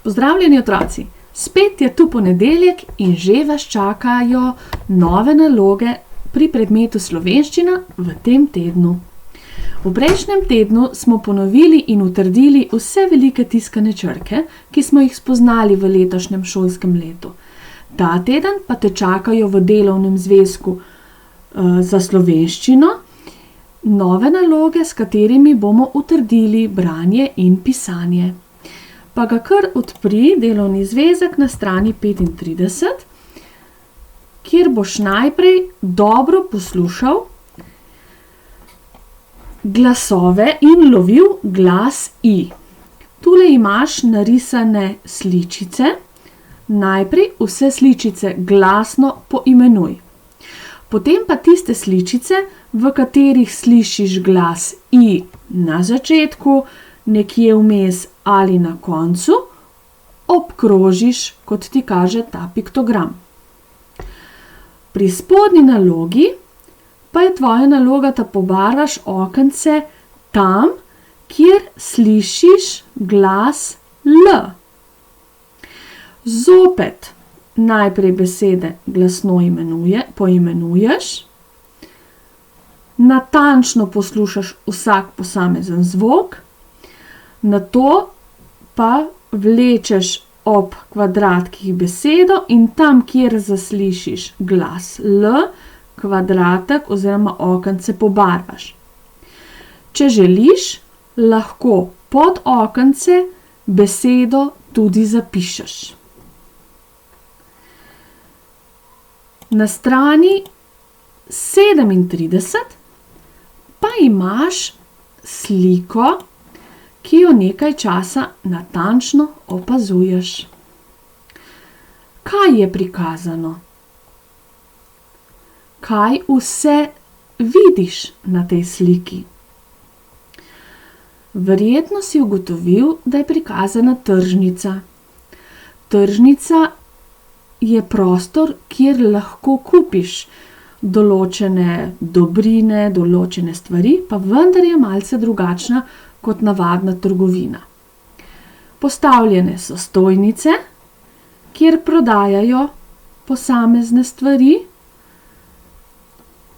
Pozdravljeni otroci, spet je tu ponedeljek in že vas čakajo nove naloge pri predmetu slovenščina v tem tednu. V prejšnjem tednu smo ponovili in utrdili vse velike tiskane črke, ki smo jih spoznali v letošnjem šolskem letu. Ta teden pa te čakajo v delovnem zvezku za slovenščino nove naloge, s katerimi bomo utrdili branje in pisanje. Pa ga kar odpri delovni zvezek na strani 35, kjer boš najprej dobro poslušal glasove in lovil glas I. Tule imaš narisane sličice. Najprej vse sličice glasno poimenuj. Potem pa tiste sličice, v katerih slišiš glas I na začetku, nekje vmes ali na koncu, obkrožiš, kot ti kaže ta piktogram. Pri spodnji nalogi pa je tvoja naloga, da pobarvaš okence tam, kjer slišiš glas L. Zopet najprej besede glasno poimenuješ, natančno poslušaš vsak posamezen zvok, nato pa vlečeš ob kvadratkih besedo in tam, kjer zaslišiš glas L, kvadratek oziroma okence pobarvaš. Če želiš, lahko pod okence besedo tudi zapišeš. Na strani 37 pa imaš sliko, ki jo nekaj časa natančno opazuješ. Kaj je prikazano? Kaj vse vidiš na tej sliki? Verjetno si ugotovil, da je prikazana tržnica. Tržnica je prostor, kjer lahko kupiš določene dobrine, določene stvari, pa vendar je malce drugačna kot navadna trgovina. Postavljene so stojnice, kjer prodajajo posamezne stvari.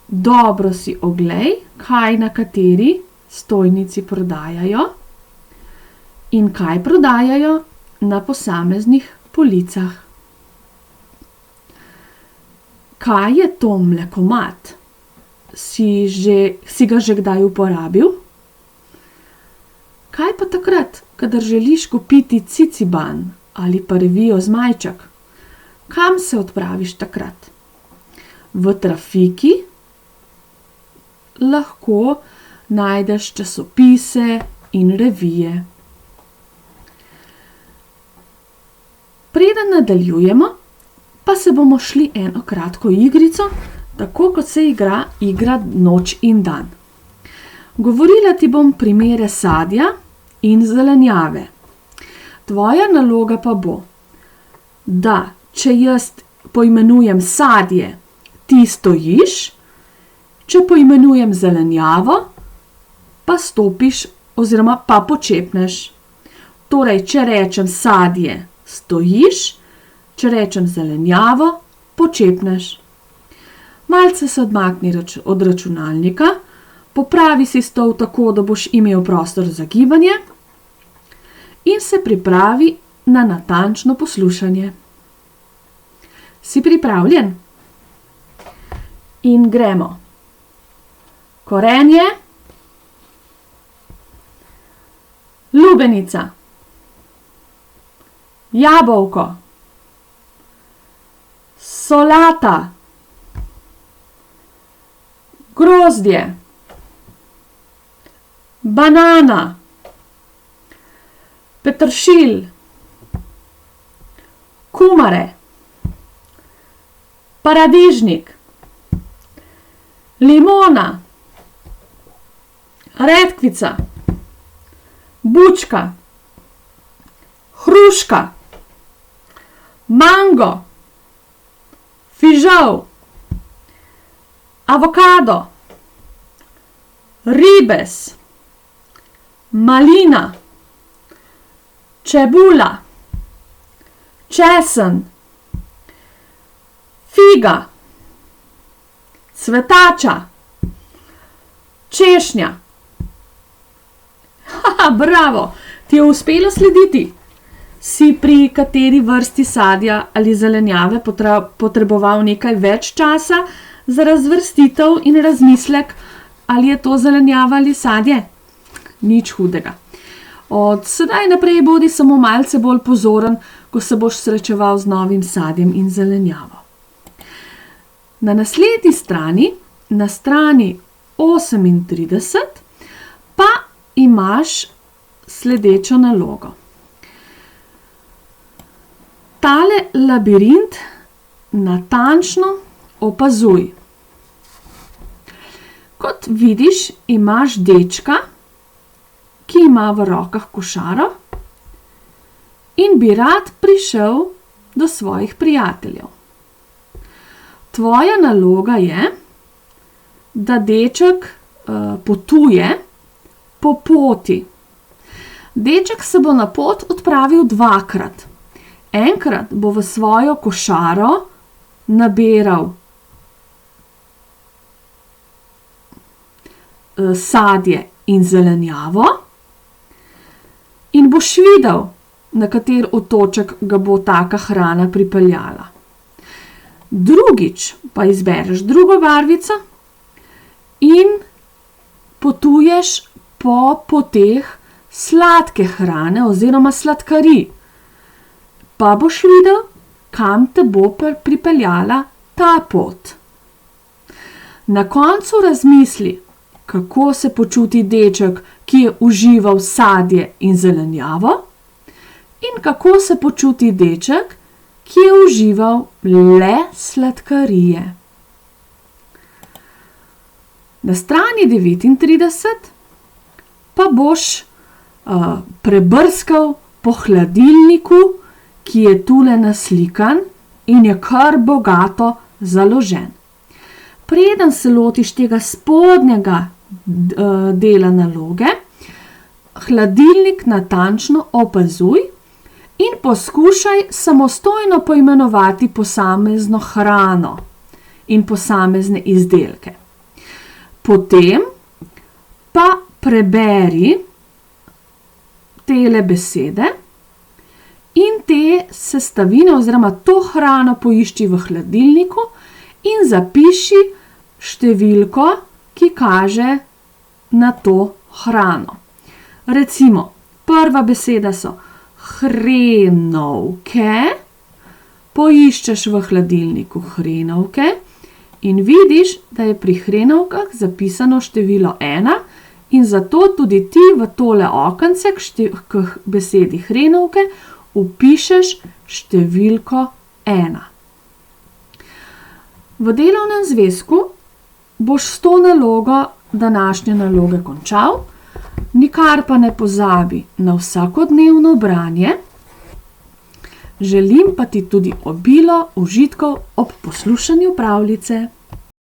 Dobro si oglej, kaj na kateri stojnici prodajajo in kaj prodajajo na posameznih policah. Kaj je to mlekomat? Si ga že kdaj uporabil? Kaj pa takrat, kadar želiš kupiti ciciban ali pa revijo Zmajček? Kam se odpraviš takrat? V trafiki lahko najdeš časopise in revije. Preden nadaljujemo, pa se bomo šli eno kratko igrico, tako kot se igra Noč in dan. Govorila ti bom primere sadja in zelenjave. Tvoja naloga pa bo, da če jaz poimenujem sadje, ti stojiš, če poimenujem zelenjavo, pa stopiš oziroma pa počepneš. Torej, če rečem sadje, stojiš, če rečem zelenjavo, počepneš. Malce se odmakni od računalnika, popravi si stol tako, da boš imel prostor za gibanje in se pripravi na natančno poslušanje. Si pripravljen? In gremo. Korenje, lubenica, jabolko, solata, grozdje, banana, peteršilj, kumare, paradižnik, limona, redkvica, bučka, hruška, mango, fižol, avokado, ribes, malina, čebula, česen, figa, cvetača, češnja. Haha, bravo, ti je uspelo slediti. Si pri kateri vrsti sadja ali zelenjave potreboval nekaj več časa za razvrstitev in razmislek, ali je to zelenjava ali sadje? Nič hudega. Od sedaj naprej bodi samo malce bolj pozoren, ko se boš srečeval z novim sadjem in zelenjavo. Na naslednji strani, na strani 38, pa imaš sledečo nalogo. Tale labirint natančno opazuj. Kot vidiš, imaš dečka, ki ima v rokah košaro in bi rad prišel do svojih prijateljev. Tvoja naloga je, da deček potuje po poti. Deček se bo na pot odpravil dvakrat. Enkrat bo v svojo košaro nabiral sadje in zelenjavo in boš videl, na kater otoček ga bo taka hrana pripeljala. Drugič pa izbereš drugo barvico in potuješ po poteh sladke hrane oziroma sladkarij. Pa boš videl, kam te bo pripeljala ta pot. Na koncu razmisli, kako se počuti deček, ki je užival sadje in zelenjavo, in kako se počuti deček, ki je užival le sladkarije. Na strani 39 pa boš prebrskal po hladilniku, ki je tule naslikan in je kar bogato založen. Preden se lotiš tega spodnjega dela naloge, hladilnik natančno opazuj in poskušaj samostojno poimenovati posamezno hrano in posamezne izdelke. Potem pa preberi tele besede in te sestavine oziroma to hrano poišči v hladilniku in zapiši številko, ki kaže na to hrano. Recimo, prva beseda so hrenovke, poiščeš v hladilniku hrenovke in vidiš, da je pri hrenovkah zapisano število 1 in zato tudi ti v tole okence k besedi hrenovke vpišeš številko 1. V delovnem zvezku boš s to nalogo današnje naloge končal, nikar pa ne pozabi na vsakodnevno branje. Želim pa ti tudi obilo užitkov ob poslušanju pravljice.